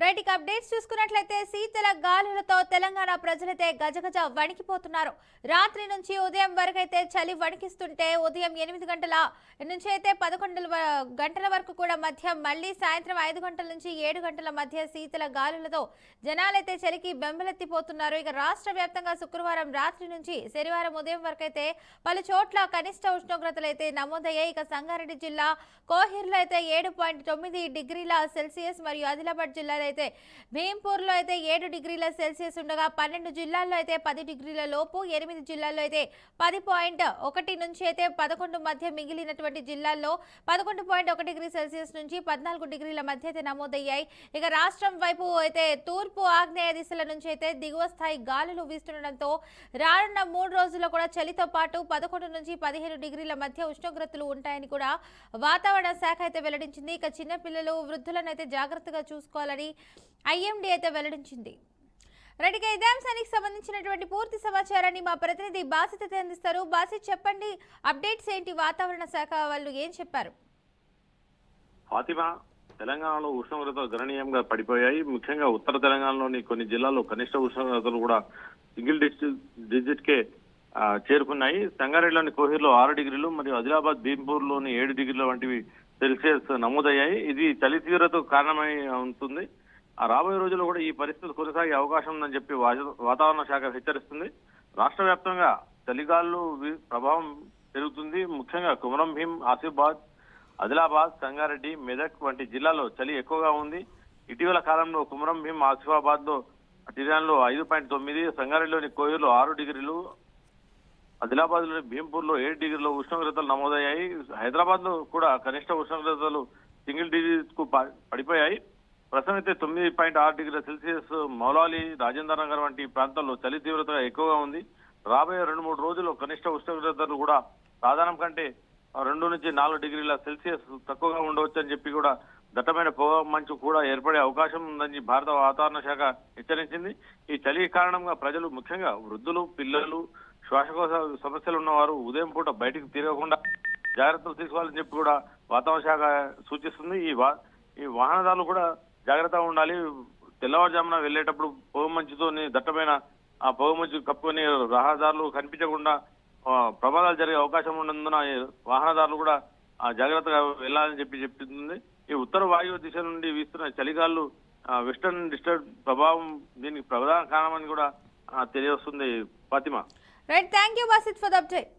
Right updates చూసుకున్నట్లయితే శీతల గాలులతో తెలంగాణ ప్రజలైతే గజగజ వణికిపోతున్నారు. రాత్రి నుంచి ఉదయం వరకైతే చలి వణికిస్తుంటే ఉదయం 8 గంటల నుంచి అయితే 11 గంటల వరకు కూడా మధ్య మళ్ళీ సాయంత్రం 5 గంటల నుంచి 7 గంటల మధ్య శీతల గాలులతో జనాలైతే చలికి బెంబలెత్తిపోతున్నారు. ఇక రాష్ట్ర వ్యాప్తంగా శుక్రవారం రాత్రి నుంచి శనివారం ఉదయం వరకైతే పలు చోట్ల కనిష్ట ఉష్ణోగ్రతలు అయితే నమోదయ్యాయి. ఇక సంగారెడ్డి జిల్లా కోహిర్లో అయితే 7.9 డిగ్రీల సెల్సియస్ మరియు ఆదిలాబాద్ జిల్లాలో అయితే భీంపూర్లో అయితే 7 డిగ్రీల సెల్సియస్ ఉండగా 12 జిల్లాల్లో అయితే 10 డిగ్రీల లోపు, 8 జిల్లాల్లో అయితే 10.1 నుంచి అయితే 11 మధ్య, మిగిలినటువంటి జిల్లాల్లో 11.1 డిగ్రీ సెల్సియస్ నుంచి 14 డిగ్రీల మధ్య అయితే నమోదయ్యాయి. ఇక రాష్ట్రం వైపు అయితే తూర్పు ఆగ్నేయ దిశల నుంచి అయితే దిగువ స్థాయి గాలులు వీస్తుండటంతో రానున్న 3 రోజుల్లో కూడా చలితో పాటు 11 నుంచి 15 డిగ్రీల మధ్య ఉష్ణోగ్రతలు ఉంటాయని కూడా వాతావరణ శాఖ అయితే వెల్లడించింది. ఇక చిన్నపిల్లలు, వృద్ధులను అయితే జాగ్రత్తగా చూసుకోవాలని ఐఎండీ అయితే వెల్లడించింది. రైట్గా ఇదే అంశానికి సంబంధించినటువంటి పూర్తి సమాచారాన్ని మా ప్రతినిధి బాసిత్ అయితే అందిస్తారు. బాసిత్, చెప్పండి, అప్డేట్స్ ఏంటి? వాతావరణ శాఖ వాళ్ళు ఏం చెప్పారు? ఫాతిమా, తెలంగాణలో ఉష్ణోగ్రతలు గణనీయంగా పడిపోయాయి. ముఖ్యంగా ఉత్తర తెలంగాణలోని కొన్ని జిల్లాల్లో కనిష్ట ఉష్ణోగ్రతలు కూడా సింగిల్ డిజిట్ కే చేరుకున్నాయి. సంగారెడ్డిలోని కోహిర్లో 6 డిగ్రీలు మరియు ఆదిలాబాద్, భీంపూర్లోని 7 డిగ్రీల వంటివి సెల్సియస్ నమోదయ్యాయి. ఇది చలి తీవ్రతకు కారణమై ఉంటుంది. రాబోయే రోజుల్లో కూడా ఈ పరిస్థితి కొనసాగే అవకాశం ఉందని చెప్పి వాతావరణ శాఖ హెచ్చరిస్తుంది. రాష్ట్ర వ్యాప్తంగా చలిగాలు ప్రభావం పెరుగుతుంది. ముఖ్యంగా కుమరం భీం, ఆసిఫాబాద్, ఆదిలాబాద్, సంగారెడ్డి, మెదక్ వంటి జిల్లాల్లో చలి ఎక్కువగా ఉంది. ఇటీవల కాలంలో కుమరం భీం, ఆసిఫాబాద్ లో టిరాన్లో 5.9, సంగారెడ్డిలోని కోయిర్లో 6 డిగ్రీలు, ఆదిలాబాద్ లోని భీంపూర్ లో 7 డిగ్రీల ఉష్ణోగ్రతలు నమోదయ్యాయి. హైదరాబాద్ లో కూడా కనిష్ట ఉష్ణోగ్రతలు సింగిల్ డిజిట్ కు పడిపోయాయి. ప్రస్తుతం అయితే 9.6 డిగ్రీల సెల్సియస్ మౌలాలి, రాజేంద్ర నగర్ వంటి ప్రాంతాల్లో చలి తీవ్రత ఎక్కువగా ఉంది. రాబోయే 2-3 రోజుల్లో కనిష్ట ఉష్ణోగ్రతలు కూడా సాధారణం కంటే 2 నుంచి 4 డిగ్రీల సెల్సియస్ తక్కువగా ఉండవచ్చు అని చెప్పి కూడా దట్టమైన పొగ మంచు కూడా ఏర్పడే అవకాశం ఉందని భారత వాతావరణ శాఖ హెచ్చరించింది. ఈ చలి కారణంగా ప్రజలు, ముఖ్యంగా వృద్ధులు, పిల్లలు, శ్వాసకోశ సమస్యలు ఉన్నవారు ఉదయం పూట బయటకు తిరగకుండా జాగ్రత్తలు తీసుకోవాలని చెప్పి కూడా వాతావరణ శాఖ సూచిస్తుంది. ఈ వాహనదారులు కూడా జాగ్రత్తగా ఉండాలి. తెల్లవారుజామున వెళ్ళేటప్పుడు పొగ మంచుతో దట్టమైన ఆ పొగ మంచు కప్పుకొని రహదారులు కనిపించకుండా ప్రమాదాలు జరిగే అవకాశం ఉన్నందున వాహనదారులు కూడా జాగ్రత్తగా వెళ్ళాలని చెప్పి చెప్తుంది. ఈ ఉత్తర వాయువ్య దిశ నుండి వీస్తున్న చలిగాలు వెస్టర్న్ డిస్టర్బ్ ప్రభావం దీనికి ప్రధాన కారణమని కూడా తెలియవస్తుంది. Fatima, right, thank you Basit for the update.